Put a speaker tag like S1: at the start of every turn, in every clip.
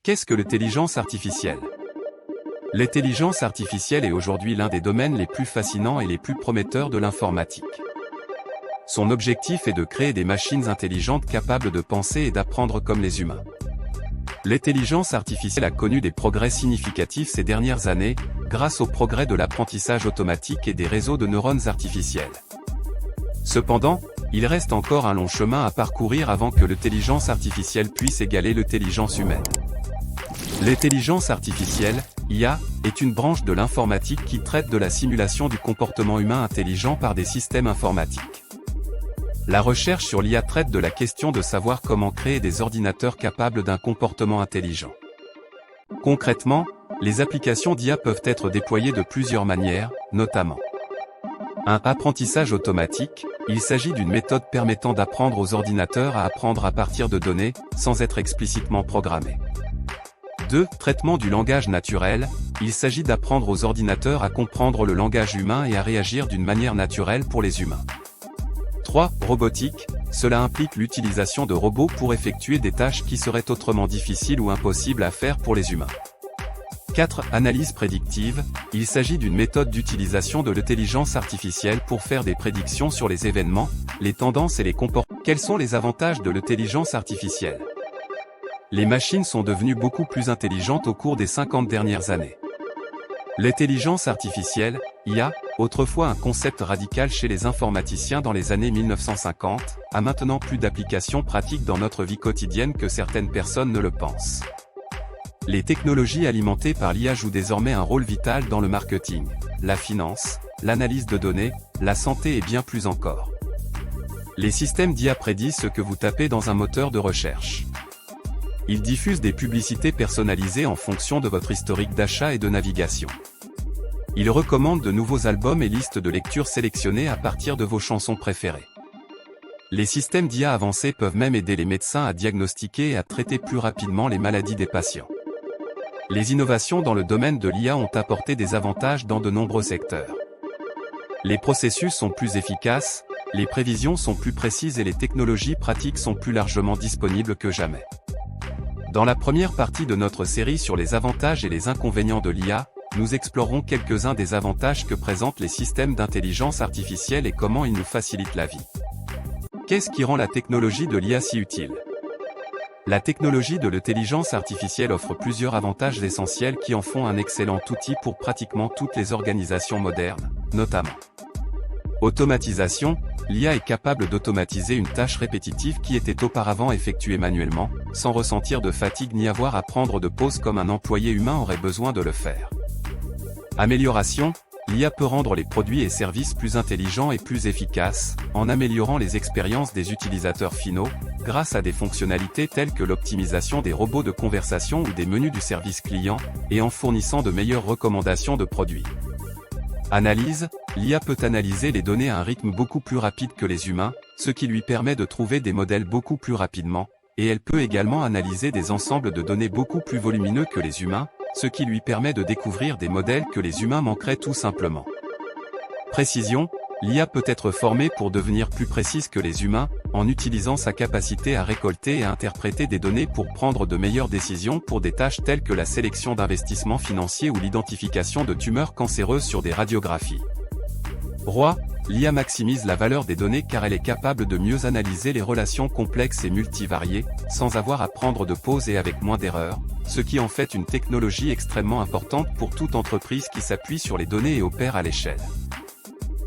S1: Qu'est-ce que l'intelligence artificielle? L'intelligence artificielle est aujourd'hui l'un des domaines les plus fascinants et les plus prometteurs de l'informatique. Son objectif est de créer des machines intelligentes capables de penser et d'apprendre comme les humains. L'intelligence artificielle a connu des progrès significatifs ces dernières années, grâce au progrès de l'apprentissage automatique et des réseaux de neurones artificiels. Cependant, il reste encore un long chemin à parcourir avant que l'intelligence artificielle puisse égaler l'intelligence humaine. L'intelligence artificielle, IA, est une branche de l'informatique qui traite de la simulation du comportement humain intelligent par des systèmes informatiques. La recherche sur l'IA traite de la question de savoir comment créer des ordinateurs capables d'un comportement intelligent. Concrètement, les applications d'IA peuvent être déployées de plusieurs manières, notamment un apprentissage automatique. Il s'agit d'une méthode permettant d'apprendre aux ordinateurs à apprendre à partir de données, sans être explicitement programmés. 2. Traitement du langage naturel. Il s'agit d'apprendre aux ordinateurs à comprendre le langage humain et à réagir d'une manière naturelle pour les humains. 3. Robotique. Cela implique l'utilisation de robots pour effectuer des tâches qui seraient autrement difficiles ou impossibles à faire pour les humains. 4. Analyse prédictive. Il s'agit d'une méthode d'utilisation de l'intelligence artificielle pour faire des prédictions sur les événements, les tendances et les comportements. Quels sont les avantages de l'intelligence artificielle? Les machines sont devenues beaucoup plus intelligentes au cours des 50 dernières années. L'intelligence artificielle, IA, autrefois un concept radical chez les informaticiens dans les années 1950, a maintenant plus d'applications pratiques dans notre vie quotidienne que certaines personnes ne le pensent. Les technologies alimentées par l'IA jouent désormais un rôle vital dans le marketing, la finance, l'analyse de données, la santé et bien plus encore. Les systèmes d'IA prédisent ce que vous tapez dans un moteur de recherche. Ils diffusent des publicités personnalisées en fonction de votre historique d'achat et de navigation. Ils recommandent de nouveaux albums et listes de lecture sélectionnées à partir de vos chansons préférées. Les systèmes d'IA avancés peuvent même aider les médecins à diagnostiquer et à traiter plus rapidement les maladies des patients. Les innovations dans le domaine de l'IA ont apporté des avantages dans de nombreux secteurs. Les processus sont plus efficaces, les prévisions sont plus précises et les technologies pratiques sont plus largement disponibles que jamais. Dans la première partie de notre série sur les avantages et les inconvénients de l'IA, nous explorerons quelques-uns des avantages que présentent les systèmes d'intelligence artificielle et comment ils nous facilitent la vie. Qu'est-ce qui rend la technologie de l'IA si utile? La technologie de l'intelligence artificielle offre plusieurs avantages essentiels qui en font un excellent outil pour pratiquement toutes les organisations modernes, notamment automatisation. L'IA est capable d'automatiser une tâche répétitive qui était auparavant effectuée manuellement, sans ressentir de fatigue ni avoir à prendre de pause comme un employé humain aurait besoin de le faire. Amélioration. L'IA peut rendre les produits et services plus intelligents et plus efficaces, en améliorant les expériences des utilisateurs finaux, grâce à des fonctionnalités telles que l'optimisation des robots de conversation ou des menus du service client, et en fournissant de meilleures recommandations de produits. Analyse. L'IA peut analyser les données à un rythme beaucoup plus rapide que les humains, ce qui lui permet de trouver des modèles beaucoup plus rapidement, et elle peut également analyser des ensembles de données beaucoup plus volumineux que les humains, ce qui lui permet de découvrir des modèles que les humains manqueraient tout simplement. Précision. L'IA peut être formée pour devenir plus précise que les humains, en utilisant sa capacité à récolter et à interpréter des données pour prendre de meilleures décisions pour des tâches telles que la sélection d'investissements financiers ou l'identification de tumeurs cancéreuses sur des radiographies. ROI. L'IA maximise la valeur des données car elle est capable de mieux analyser les relations complexes et multivariées, sans avoir à prendre de pause et avec moins d'erreurs, ce qui en fait une technologie extrêmement importante pour toute entreprise qui s'appuie sur les données et opère à l'échelle.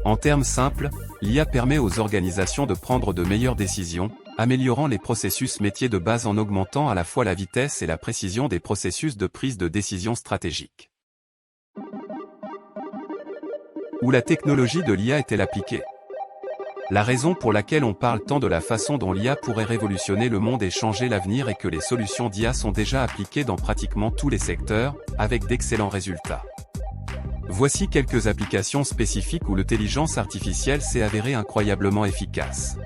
S1: En termes simples, l'IA permet aux organisations de prendre de meilleures décisions, améliorant les processus métiers de base en augmentant à la fois la vitesse et la précision des processus de prise de décision stratégique. Où la technologie de l'IA est-elle appliquée? La raison pour laquelle on parle tant de la façon dont l'IA pourrait révolutionner le monde et changer l'avenir est que les solutions d'IA sont déjà appliquées dans pratiquement tous les secteurs, avec d'excellents résultats. Voici quelques applications spécifiques où l'intelligence artificielle s'est avérée incroyablement efficace.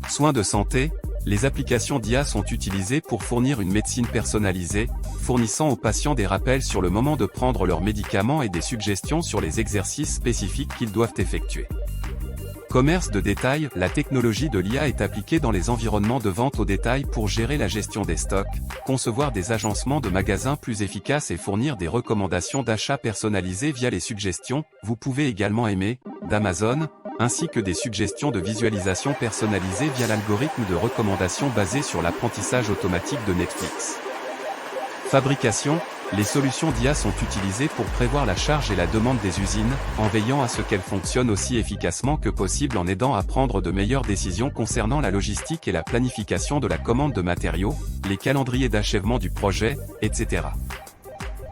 S1: Soins de santé. Les applications d'IA sont utilisées pour fournir une médecine personnalisée, fournissant aux patients des rappels sur le moment de prendre leurs médicaments et des suggestions sur les exercices spécifiques qu'ils doivent effectuer. Commerce de détail, la technologie de l'IA est appliquée dans les environnements de vente au détail pour gérer la gestion des stocks, concevoir des agencements de magasins plus efficaces et fournir des recommandations d'achat personnalisées via les suggestions. Vous pouvez également aimer, d'Amazon, ainsi que des suggestions de visualisation personnalisées via l'algorithme de recommandation basé sur l'apprentissage automatique de Netflix. Fabrication, les solutions d'IA sont utilisées pour prévoir la charge et la demande des usines, en veillant à ce qu'elles fonctionnent aussi efficacement que possible en aidant à prendre de meilleures décisions concernant la logistique et la planification de la commande de matériaux, les calendriers d'achèvement du projet, etc.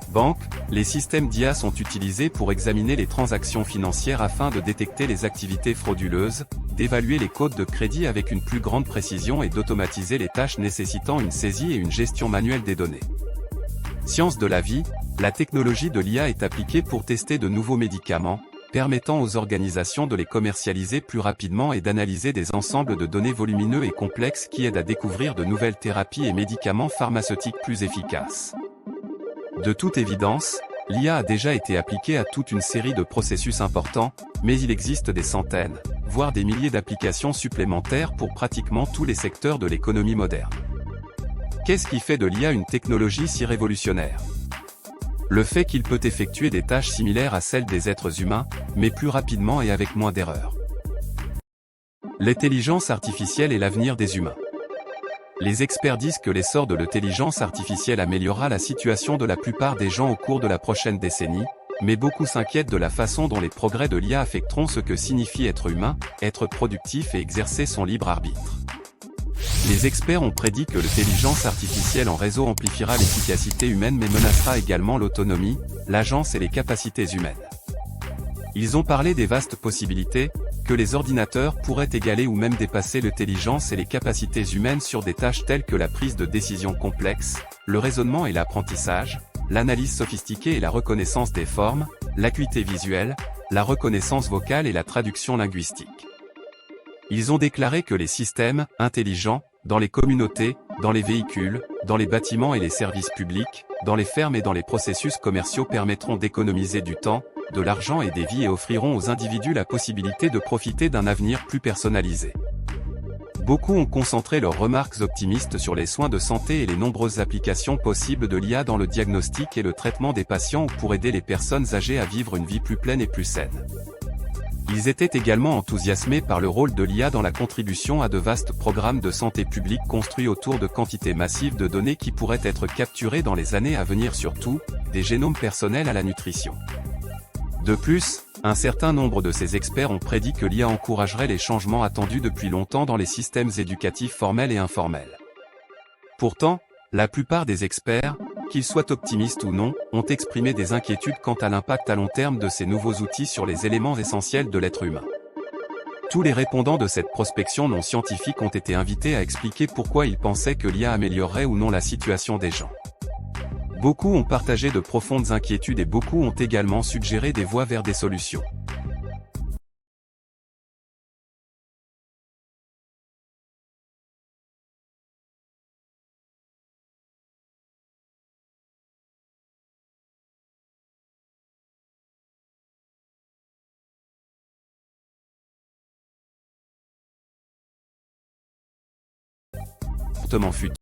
S1: Banque, les systèmes d'IA sont utilisés pour examiner les transactions financières afin de détecter les activités frauduleuses, d'évaluer les codes de crédit avec une plus grande précision et d'automatiser les tâches nécessitant une saisie et une gestion manuelle des données. Sciences de la vie, la technologie de l'IA est appliquée pour tester de nouveaux médicaments, permettant aux organisations de les commercialiser plus rapidement et d'analyser des ensembles de données volumineux et complexes qui aident à découvrir de nouvelles thérapies et médicaments pharmaceutiques plus efficaces. De toute évidence, l'IA a déjà été appliquée à toute une série de processus importants, mais il existe des centaines, voire des milliers d'applications supplémentaires pour pratiquement tous les secteurs de l'économie moderne. Qu'est-ce qui fait de l'IA une technologie si révolutionnaire? Le fait qu'il peut effectuer des tâches similaires à celles des êtres humains, mais plus rapidement et avec moins d'erreurs. L'intelligence artificielle est l'avenir des humains. Les experts disent que l'essor de l'intelligence artificielle améliorera la situation de la plupart des gens au cours de la prochaine décennie, mais beaucoup s'inquiètent de la façon dont les progrès de l'IA affecteront ce que signifie être humain, être productif et exercer son libre arbitre. Les experts ont prédit que l'intelligence artificielle en réseau amplifiera l'efficacité humaine mais menacera également l'autonomie, l'agence et les capacités humaines. Ils ont parlé des vastes possibilités, que les ordinateurs pourraient égaler ou même dépasser l'intelligence et les capacités humaines sur des tâches telles que la prise de décision complexe, le raisonnement et l'apprentissage, l'analyse sophistiquée et la reconnaissance des formes, l'acuité visuelle, la reconnaissance vocale et la traduction linguistique. Ils ont déclaré que les systèmes intelligents, dans les communautés, dans les véhicules, dans les bâtiments et les services publics, dans les fermes et dans les processus commerciaux permettront d'économiser du temps, de l'argent et des vies et offriront aux individus la possibilité de profiter d'un avenir plus personnalisé. Beaucoup ont concentré leurs remarques optimistes sur les soins de santé et les nombreuses applications possibles de l'IA dans le diagnostic et le traitement des patients ou pour aider les personnes âgées à vivre une vie plus pleine et plus saine. Ils étaient également enthousiasmés par le rôle de l'IA dans la contribution à de vastes programmes de santé publique construits autour de quantités massives de données qui pourraient être capturées dans les années à venir surtout, des génomes personnels à la nutrition. De plus, un certain nombre de ces experts ont prédit que l'IA encouragerait les changements attendus depuis longtemps dans les systèmes éducatifs formels et informels. Pourtant, la plupart des experts, qu'ils soient optimistes ou non, ont exprimé des inquiétudes quant à l'impact à long terme de ces nouveaux outils sur les éléments essentiels de l'être humain. Tous les répondants de cette prospection non scientifique ont été invités à expliquer pourquoi ils pensaient que l'IA améliorerait ou non la situation des gens. Beaucoup ont partagé de profondes inquiétudes et beaucoup ont également suggéré des voies vers des solutions. Comportement futur.